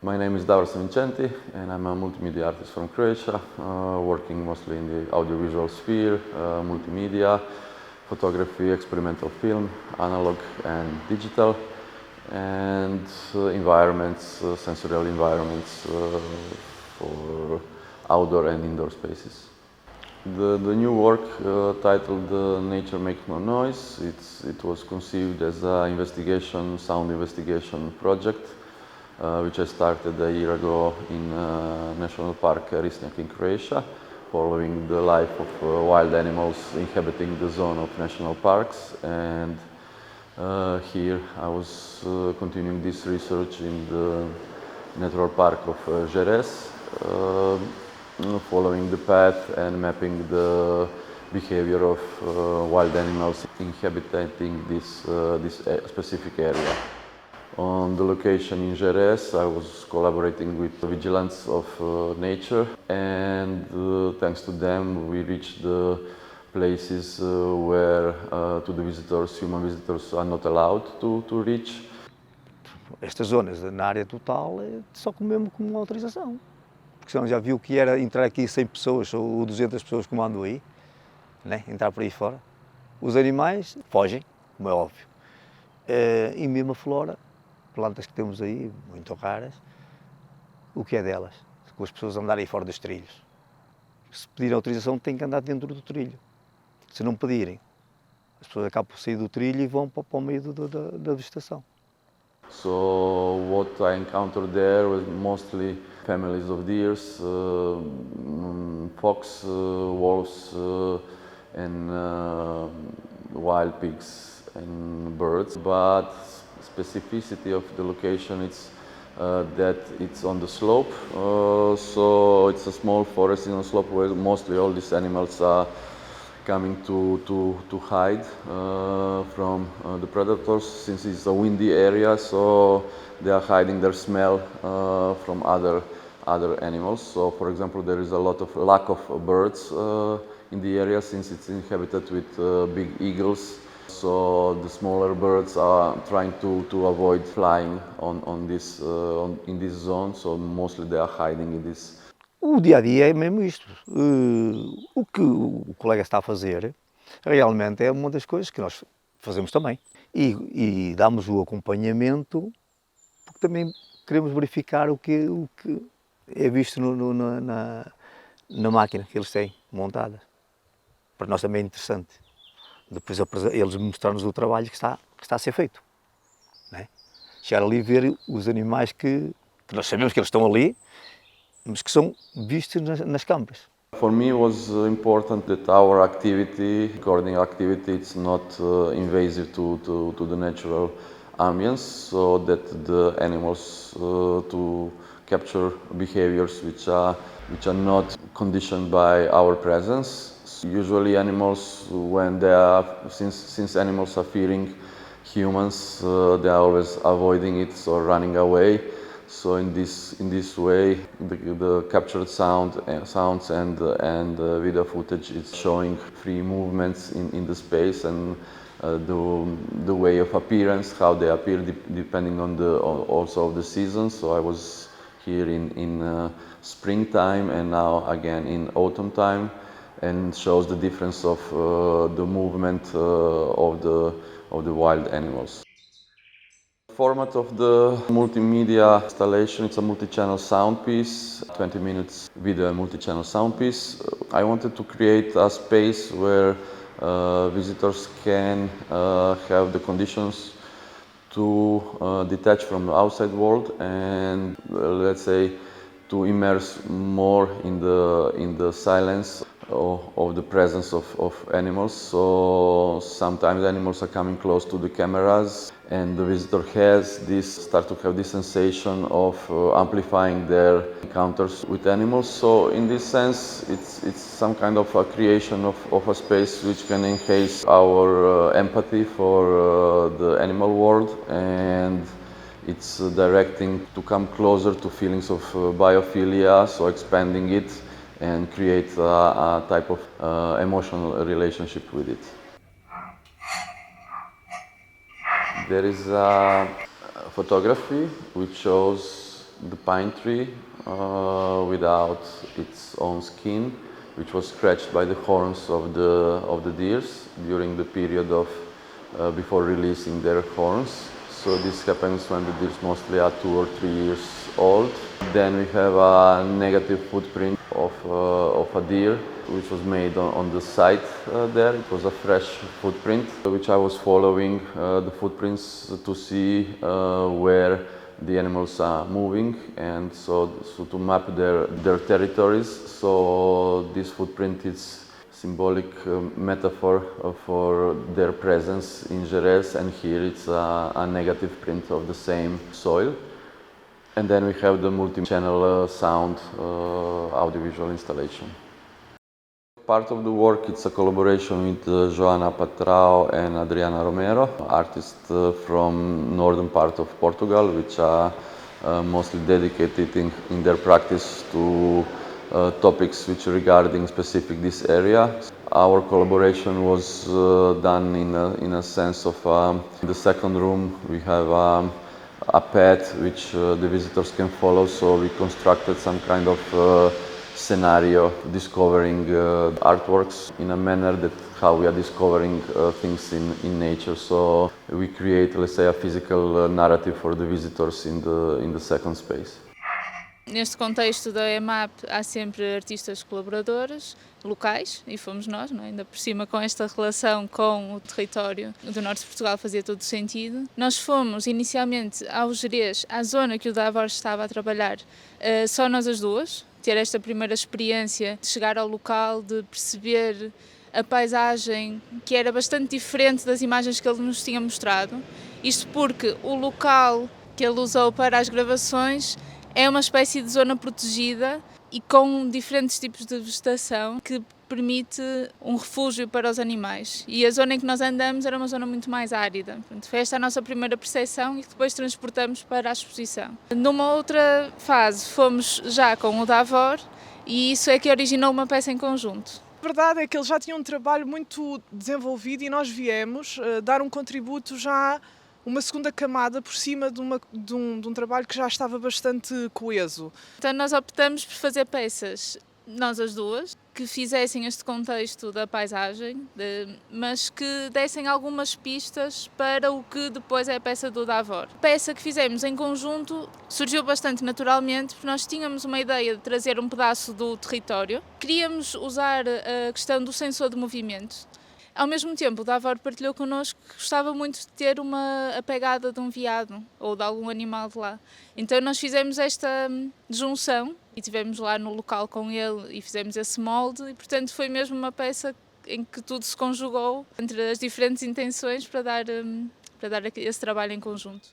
My name is Davor Sanvincenti and I'm a multimedia artist from Croatia, working mostly in the audiovisual sphere, multimedia, photography, experimental film, analog and digital, and environments, sensorial environments for outdoor and indoor spaces. The new work titled Nature Makes No Noise, it was conceived as an sound investigation project which I started a year ago in National Park Risnjak in Croatia, following the life of wild animals inhabiting the zone of national parks. And here I was continuing this research in the Natural Park of Gerês, following the path and mapping the behavior of wild animals inhabiting this specific area. On the location in Gerês, I was collaborating with vigilance of nature, and thanks to them we reached the places where to the visitors, human visitors are not allowed to reach. Estas zonas na área total só mesmo com uma autorização, porque senão já viu que era entrar aqui 100 pessoas ou 200 pessoas como andam aí, né? Entrar por aí fora. Os animais fogem, como é óbvio, e mesmo a flora, plantas que temos aí, muito raras, o que é delas? Com as pessoas andarem fora dos trilhos. Se pedir autorização, têm que andar dentro do trilho. Se não pedirem, as pessoas acabam por sair do trilho e vão para o meio da vegetação. So what I encountered there was mostly families of deers, fox, wolves, and wild pigs and birds. But specificity of the location is that it's on the slope, so it's a small forest in a slope where mostly all these animals are coming to hide from the predators, since it's a windy area, so they are hiding their smell from other animals. So for example, there is a lack of birds in the area, since it's inhabited with big eagles. So the smaller birds are trying to avoid flying in this zone, so mostly they are hiding in this. O dia a dia é mesmo isto. O que o colega está a fazer realmente é uma das coisas que nós fazemos também. E damos o acompanhamento, porque também queremos verificar o que é visto na máquina que eles têm montada. Para nós também é interessante. Depois eles mostrar-nos o trabalho que está a ser feito. Né? Chegar ali e ver os animais que nós sabemos que eles estão ali, mas que são vistos nas câmaras. For me, it was important that our activity, recording activity, it's not invasive to the natural ambience, so that the animals to capture behaviors which are not conditioned by our presence. Usually animals, since animals are fearing humans, they are always avoiding it or running away. So in this way, the captured sounds and video footage is showing free movements in the space, and the way of appearance, how they appear depending on also of the season. So I was here in springtime and now again in autumn time, and shows the difference of the movement of the wild animals. The format of the multimedia installation, it's a multi-channel sound piece, 20 minutes video and multi-channel sound piece. I wanted to create a space where visitors can have the conditions to detach from the outside world and let's say to immerse more in the silence of the presence of animals. So sometimes animals are coming close to the cameras, and the visitor start to have this sensation of amplifying their encounters with animals. So in this sense, it's some kind of a creation of a space which can enhance our empathy for the animal world, and it's directing to come closer to feelings of biophilia, so expanding it and create a type of emotional relationship with it. There is a photography which shows the pine tree without its own skin, which was scratched by the horns of the deers during the period of before releasing their horns. So this happens when the deers mostly are 2 or 3 years old. Then we have a negative footprint of a deer, which was made on the site there. It was a fresh footprint, which I was following the footprints to see where the animals are moving, and so to map their territories. So this footprint is symbolic metaphor for their presence in Gerês, and here it's a negative print of the same soil. And then we have the multi-channel sound audiovisual installation. Part of the work, it's a collaboration with Joana Patrão and Adriana Romero, artists from northern part of Portugal, which are mostly dedicated in their practice to topics which are regarding specific this area. Our collaboration was done in a sense of in the second room we have a path which the visitors can follow, so we constructed some kind of scenario discovering artworks in a manner that how we are discovering things in nature. So we create, let's say, a physical narrative for the visitors in the second space. Neste contexto da EMAP há sempre artistas colaboradores locais, e fomos nós, não é? Ainda por cima com esta relação com o território do norte de Portugal fazia todo sentido. Nós fomos inicialmente ao Gerês, à zona que o Davor estava a trabalhar, só nós as duas, ter esta primeira experiência de chegar ao local, de perceber a paisagem que era bastante diferente das imagens que ele nos tinha mostrado. Isto porque o local que ele usou para as gravações é uma espécie de zona protegida e com diferentes tipos de vegetação que permite um refúgio para os animais. E a zona em que nós andamos era uma zona muito mais árida. Portanto, foi esta a nossa primeira percepção e que depois transportamos para a exposição. Numa outra fase fomos já com o Davor e isso é que originou uma peça em conjunto. A verdade é que ele já tinha um trabalho muito desenvolvido e nós viemos dar um contributo já, uma segunda camada por cima de um trabalho que já estava bastante coeso. Então nós optamos por fazer peças, nós as duas, que fizessem este contexto da paisagem, mas que dessem algumas pistas para o que depois é a peça do Davor. A peça que fizemos em conjunto surgiu bastante naturalmente, porque nós tínhamos uma ideia de trazer um pedaço do território. Queríamos usar a questão do sensor de movimento. Ao mesmo tempo, o Davor partilhou connosco que gostava muito de ter a pegada de um veado ou de algum animal de lá. Então nós fizemos esta junção e estivemos lá no local com ele e fizemos esse molde e, portanto, foi mesmo uma peça em que tudo se conjugou entre as diferentes intenções para dar esse trabalho em conjunto.